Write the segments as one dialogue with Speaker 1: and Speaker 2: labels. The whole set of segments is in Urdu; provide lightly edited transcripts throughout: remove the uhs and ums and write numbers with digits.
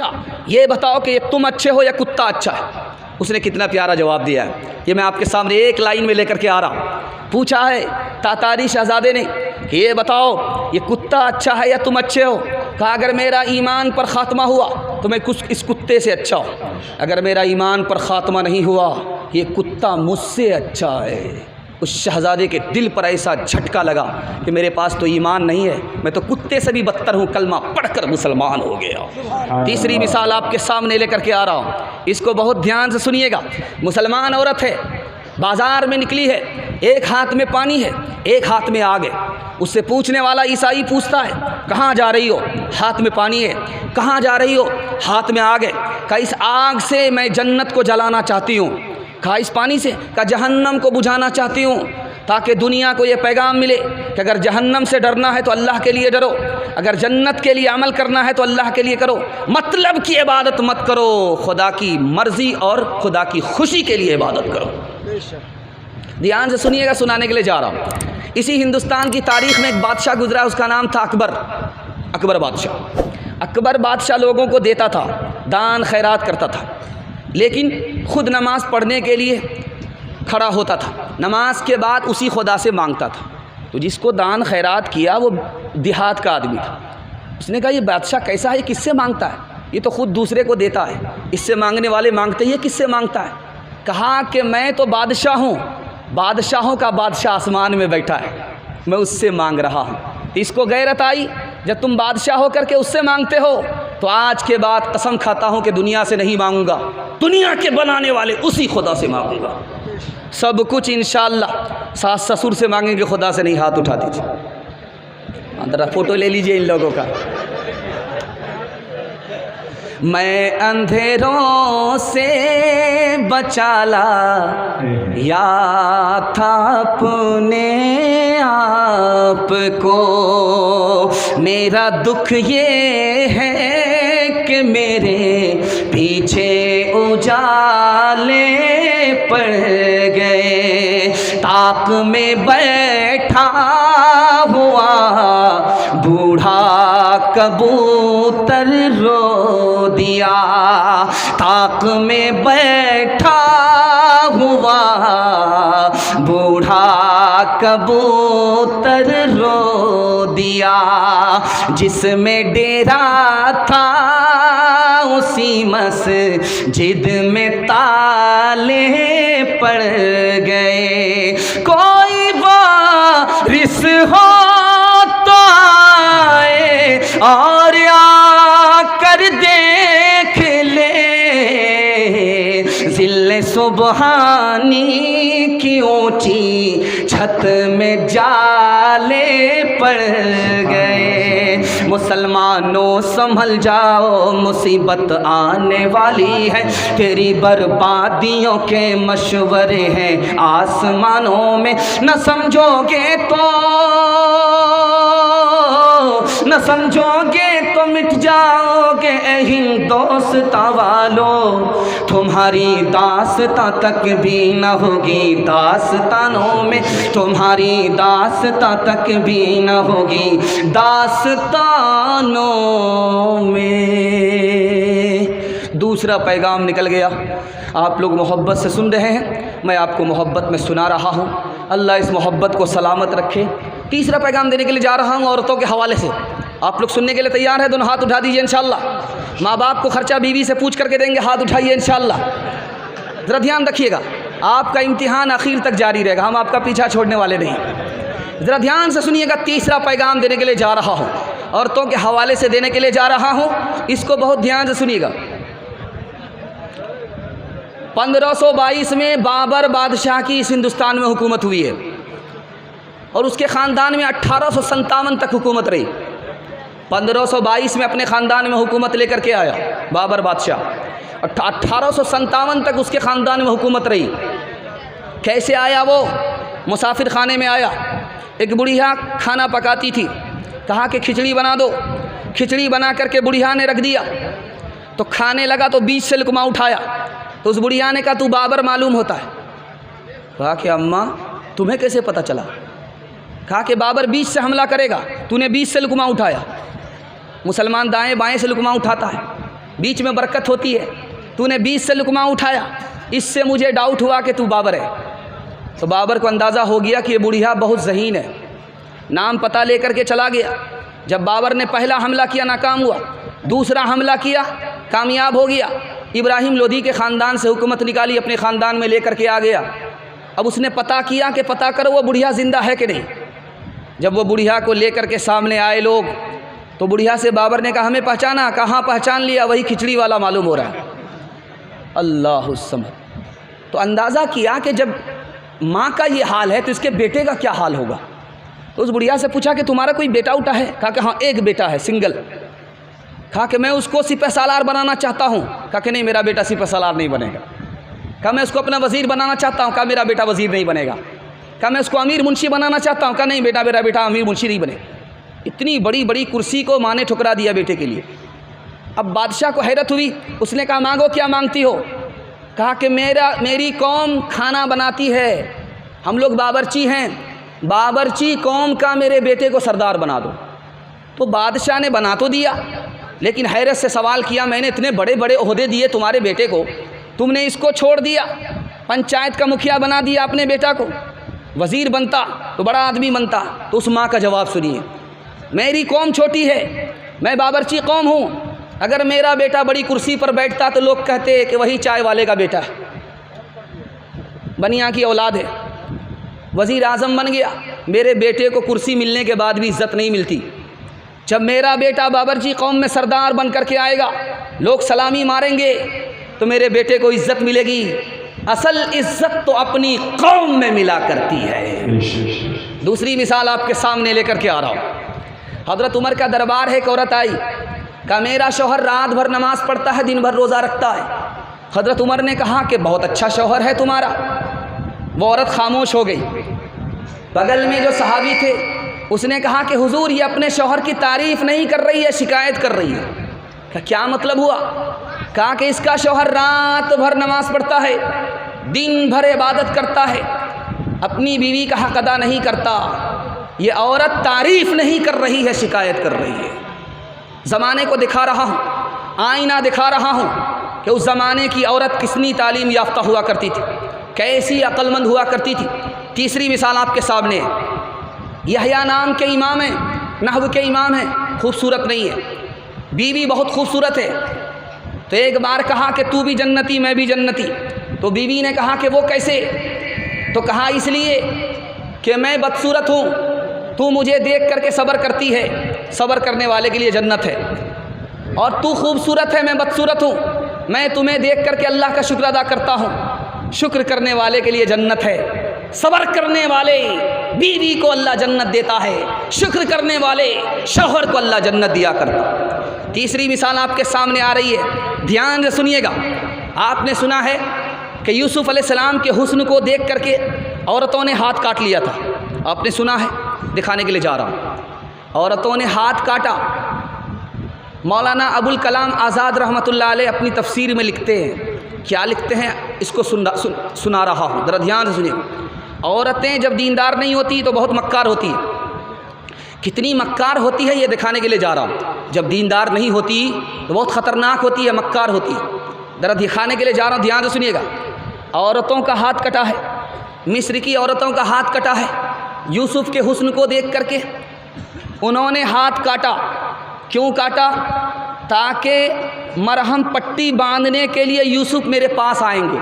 Speaker 1: اچھا یہ بتاؤ کہ یہ تم اچھے ہو یا کتا اچھا ہے؟ اس نے کتنا پیارا جواب دیا ہے، یہ میں آپ کے سامنے ایک لائن میں لے کر کے آ رہا ہوں۔ پوچھا ہے تاتاری شہزادے نے کہ یہ بتاؤ یہ کتا اچھا ہے یا تم اچھے ہو؟ کہا اگر میرا ایمان پر خاتمہ ہوا تو میں اس کتے سے اچھا ہوں، اگر میرا ایمان پر خاتمہ نہیں ہوا یہ کتا مجھ سے اچھا ہے۔ اس شہزادے کے دل پر ایسا جھٹکا لگا کہ میرے پاس تو ایمان نہیں ہے، میں تو کتے سے بھی بدتر ہوں، کلمہ پڑھ کر مسلمان ہو گیا۔ تیسری مثال آپ کے سامنے لے کر کے آ رہا ہوں، اس کو بہت دھیان سے سنیے گا۔ مسلمان عورت ہے، بازار میں نکلی ہے، ایک ہاتھ میں پانی ہے، ایک ہاتھ میں آگ ہے۔ اس سے پوچھنے والا عیسائی پوچھتا ہے کہاں جا رہی ہو؟ ہاتھ میں پانی ہے۔ کہاں جا رہی ہو؟ ہاتھ میں آگ ہے۔ کہا اس آگ سے میں جنت کو جلانا چاہتی ہوں۔ کہا اس پانی سے؟ کہا جہنم کو بجھانا چاہتی ہوں، تاکہ دنیا کو یہ پیغام ملے کہ اگر جہنم سے ڈرنا ہے تو اللہ کے لیے ڈرو، اگر جنت کے لیے عمل کرنا ہے تو اللہ کے لیے کرو، مطلب کی عبادت مت کرو، خدا کی مرضی اور خدا کی خوشی کے لیے عبادت کرو۔ دھیان سے سنیے گا، سنانے کے لیے جا رہا ہوں۔ اسی ہندوستان کی تاریخ میں ایک بادشاہ گزرا، اس کا نام تھا اکبر بادشاہ۔ اکبر بادشاہ لوگوں کو دیتا تھا، دان خیرات کرتا تھا، لیکن خود نماز پڑھنے کے لیے کھڑا ہوتا تھا، نماز کے بعد اسی خدا سے مانگتا تھا۔ تو جس کو دان خیرات کیا وہ دیہات کا آدمی تھا۔ اس نے کہا یہ بادشاہ کیسا ہے، کس سے مانگتا ہے؟ یہ تو خود دوسرے کو دیتا ہے، اس سے مانگنے والے مانگتے ہیں، یہ کس سے مانگتا ہے؟ کہا کہ میں تو بادشاہ ہوں، بادشاہوں کا بادشاہ آسمان میں بیٹھا ہے، میں اس سے مانگ رہا ہوں۔ اس کو غیرت آئی، جب تم بادشاہ ہو کر کے اس سے مانگتے ہو تو آج کے بعد قسم کھاتا ہوں کہ دنیا سے نہیں مانگوں گا، دنیا کے بنانے والے اسی خدا سے مانگوں گا۔ سب کچھ انشاءاللہ ساس سسر سے مانگیں گے، خدا سے نہیں۔ ہاتھ اٹھا دیجیے، ذرا فوٹو لے لیجئے ان لوگوں کا۔ میں اندھیروں سے بچالا یا تھا اپنے آپ کو، میرا دکھ یہ ہے کہ میرے پیچھے اجالے پڑ گئے، طاق میں بیٹھا ہوا بوڑھا کبوتر رو دیا، طاق میں بیٹھا ہوا بوڑھا کبوتر رو دیا، جس میں ڈیرا تھا اسی مسجد میں تالے پڑ گئے، کوئی وارث ہو تو آئے اور آ کر دیکھ لے، ذل سبحانی کی اونچی چھت میں جالے پڑ گئے۔ مسلمانوں سنبھل جاؤ، مصیبت آنے والی ہے، تیری بربادیوں کے مشورے ہیں آسمانوں میں، نہ سمجھو گے تو مٹ جاؤ گے اے ہندوستاں والو، تمہاری داستاں تک بھی نہ ہوگی داستانوں میں، تمہاری داستاں تک بھی نہ ہوگی داستانوں میں۔ دوسرا پیغام نکل گیا، آپ لوگ محبت سے سن رہے ہیں، میں آپ کو محبت میں سنا رہا ہوں، اللہ اس محبت کو سلامت رکھے۔ تیسرا پیغام دینے کے لیے جا رہا ہوں عورتوں کے حوالے سے، آپ لوگ سننے کے لیے تیار ہیں؟ دونوں ہاتھ اٹھا دیجئے انشاءاللہ۔ ماں باپ کو خرچہ بیوی سے پوچھ کر کے دیں گے، ہاتھ اٹھائیے انشاءاللہ۔ ذرا دھیان رکھیے گا، آپ کا امتحان آخر تک جاری رہے گا، ہم آپ کا پیچھا چھوڑنے والے نہیں۔ ذرا دھیان سے سنیے گا، تیسرا پیغام دینے کے لیے جا رہا ہوں، عورتوں کے حوالے سے دینے کے لیے جا رہا ہوں، اس کو بہت دھیان سے سنیے گا۔ 1522 میں بابر بادشاہ کی اس ہندوستان میں حکومت ہوئی ہے، اور اس کے خاندان میں 1857 تک حکومت رہی۔ 1522 میں اپنے خاندان میں حکومت لے کر کے آیا بابر بادشاہ، 1857 تک اس کے خاندان میں حکومت رہی۔ کیسے آیا وہ؟ مسافر خانے میں آیا، ایک بڑھیا کھانا پکاتی تھی، کہا کہ کھچڑی بنا دو، کھچڑی بنا کر کے بڑھیا نے رکھ دیا، تو کھانے لگا تو بیچ سے لقمہ اٹھایا، تو اس بڑھیا نے کہا تو بابر معلوم ہوتا ہے؟ کہا کہ اماں تمہیں کیسے پتہ چلا؟ کہا کہ بابر بیچ سے حملہ کرے گا، تو نے بیچ سے لقمہ اٹھایا۔ مسلمان دائیں بائیں سے لقمہ اٹھاتا ہے، بیچ میں برکت ہوتی ہے. تو نے 20 سے لقمہ اٹھایا, اس سے مجھے ڈاؤٹ ہوا کہ تو بابر ہے. تو بابر کو اندازہ ہو گیا کہ یہ بڑھیا بہت ذہین ہے, نام پتہ لے کر کے چلا گیا. جب بابر نے پہلا حملہ کیا ناکام ہوا, دوسرا حملہ کیا کامیاب ہو گیا. ابراہیم لودھی کے خاندان سے حکومت نکالی, اپنے خاندان میں لے کر کے آ گیا. اب اس نے پتہ کیا کہ پتہ کرو وہ بڑھیا زندہ ہے کہ نہیں. جب وہ بڑھیا کو لے کر کے سامنے آئے لوگ, تو بڑھیا سے بابر نے کہا ہمیں پہچانا. کہاں پہچان لیا, وہی کھچڑی والا معلوم ہو رہا ہے. اللہ الصمد. تو اندازہ کیا کہ جب ماں کا یہ حال ہے تو اس کے بیٹے کا کیا حال ہوگا. تو اس بڑھیا سے پوچھا کہ تمہارا کوئی بیٹا اٹھا ہے؟ کہا کہ ہاں ایک بیٹا ہے, سنگل. کہا کہ میں اس کو سپہ سالار بنانا چاہتا ہوں. کہا کہ نہیں, میرا بیٹا سپہ سالار نہیں بنے گا. کہا میں اس کو اپنا وزیر بنانا چاہتا ہوں. کہا میرا بیٹا وزیر نہیں بنے گا. کہا میں اس کو امیر منشی بنانا چاہتا ہوں. کہا نہیں بیٹا, میرا بیٹا امیر منشی نہیں بنے گا. اتنی بڑی بڑی کرسی کو ماں نے ٹھکرا دیا بیٹے کے لیے. اب بادشاہ کو حیرت ہوئی. اس نے کہا مانگو, کیا مانگتی ہو؟ کہا کہ میری قوم کھانا بناتی ہے, ہم لوگ باورچی ہیں, باورچی قوم کا میرے بیٹے کو سردار بنا دو. تو بادشاہ نے بنا تو دیا, لیکن حیرت سے سوال کیا میں نے اتنے بڑے بڑے عہدے دیے تمہارے بیٹے کو, تم نے اس کو چھوڑ دیا. پنچایت کا مکھیا بنا دیا اپنے بیٹا کو, وزیر بنتا تو بڑا آدمی بنتا. تو اس ماں کا جواب سنیے, میری قوم چھوٹی ہے, میں باورچی قوم ہوں. اگر میرا بیٹا بڑی کرسی پر بیٹھتا تو لوگ کہتے کہ وہی چائے والے کا بیٹا ہے, بنیا کی اولاد ہے. وزیر اعظم بن گیا, میرے بیٹے کو کرسی ملنے کے بعد بھی عزت نہیں ملتی. جب میرا بیٹا باورچی قوم میں سردار بن کر کے آئے گا, لوگ سلامی ماریں گے تو میرے بیٹے کو عزت ملے گی. اصل عزت تو اپنی قوم میں ملا کرتی ہے. دوسری مثال آپ کے سامنے لے کر کے آ رہا ہوں. حضرت عمر کا دربار ہے, ایک عورت آئی, کہا میرا شوہر رات بھر نماز پڑھتا ہے, دن بھر روزہ رکھتا ہے. حضرت عمر نے کہا کہ بہت اچھا شوہر ہے تمہارا. وہ عورت خاموش ہو گئی. بغل میں جو صحابی تھے اس نے کہا کہ حضور یہ اپنے شوہر کی تعریف نہیں کر رہی ہے, شکایت کر رہی ہے. کہ کیا مطلب ہوا؟ کہا کہ اس کا شوہر رات بھر نماز پڑھتا ہے, دن بھر عبادت کرتا ہے, اپنی بیوی کا حق ادا نہیں کرتا. یہ عورت تعریف نہیں کر رہی ہے, شکایت کر رہی ہے. زمانے کو دکھا رہا ہوں, آئینہ دکھا رہا ہوں کہ اس زمانے کی عورت کتنی تعلیم یافتہ ہوا کرتی تھی, کیسی عقل مند ہوا کرتی تھی. تیسری مثال آپ کے سامنے ہے. یحییٰ نام کے امام ہیں, نحو کے امام ہیں, خوبصورت نہیں ہے, بیوی بہت خوبصورت ہے. تو ایک بار کہا کہ تو بھی جنتی میں بھی جنتی. تو بیوی نے کہا کہ وہ کیسے؟ تو کہا اس لیے کہ میں بدصورت ہوں, تو مجھے دیکھ کر کے صبر کرتی ہے, صبر کرنے والے کے لیے جنت ہے. اور تو خوبصورت ہے, میں بدصورت ہوں, میں تمہیں دیکھ کر کے اللہ کا شکر ادا کرتا ہوں, شکر کرنے والے کے لیے جنت ہے. صبر کرنے والے بیوی کو اللہ جنت دیتا ہے, شکر کرنے والے شوہر کو اللہ جنت دیا کرتا. تیسری مثال آپ کے سامنے آ رہی ہے, دھیان سے سنیے گا. آپ نے سنا ہے کہ یوسف علیہ السلام کے حسن کو دیکھ کر کے عورتوں نے ہاتھ کاٹ لیا تھا. آپ نے سنا ہے, دکھانے کے لیے جا رہا ہوں. عورتوں نے ہاتھ کاٹا. مولانا ابوالکلام آزاد رحمۃ اللہ علیہ اپنی تفسیر میں لکھتے ہیں, کیا لکھتے ہیں اس کو سنا رہا ہوں, ذرا دھیان سے سنیے. عورتیں جب دیندار نہیں ہوتی تو بہت مکار ہوتی ہے. کتنی مکار ہوتی ہے یہ دکھانے کے لیے جا رہا ہوں. جب دیندار نہیں ہوتی تو بہت خطرناک ہوتی ہے, مکار ہوتی ہے. ذرا دکھانے کے لیے جا رہا ہوں, دھیان سے سنیے گا. عورتوں کا ہاتھ کٹا ہے, مصر کی عورتوں کا ہاتھ کٹا ہے. یوسف کے حسن کو دیکھ کر کے انہوں نے ہاتھ کاٹا. کیوں کاٹا؟ تاکہ مرہم پٹی باندھنے کے لیے یوسف میرے پاس آئیں گے.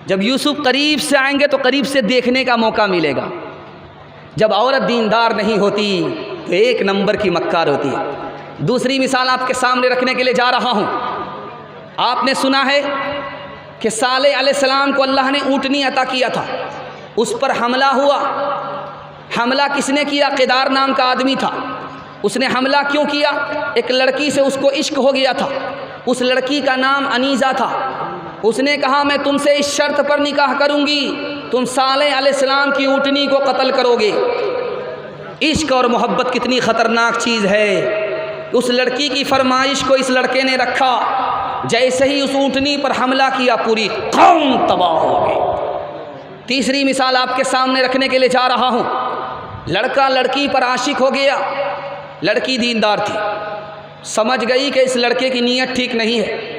Speaker 1: جب یوسف قریب سے آئیں گے تو قریب سے دیکھنے کا موقع ملے گا. جب عورت دیندار نہیں ہوتی تو ایک نمبر کی مکار ہوتی ہے. دوسری مثال آپ کے سامنے رکھنے کے لیے جا رہا ہوں. آپ نے سنا ہے کہ صالح علیہ السلام کو اللہ نے اونٹنی عطا کیا تھا, اس پر حملہ ہوا. حملہ کس نے کیا؟ قدار نام کا آدمی تھا. اس نے حملہ کیوں کیا؟ ایک لڑکی سے اس کو عشق ہو گیا تھا. اس لڑکی کا نام انیزہ تھا. اس نے کہا میں تم سے اس شرط پر نکاح کروں گی, تم صالح علیہ السلام کی اونٹنی کو قتل کرو گے. عشق اور محبت کتنی خطرناک چیز ہے. اس لڑکی کی فرمائش کو اس لڑکے نے رکھا. جیسے ہی اس اونٹنی پر حملہ کیا پوری قوم تباہ ہو گئی. تیسری مثال آپ کے سامنے رکھنے کے لیے جا رہا ہوں. لڑکا لڑکی پر عاشق ہو گیا. لڑکی دیندار تھی, سمجھ گئی کہ اس لڑکے کی نیت ٹھیک نہیں ہے،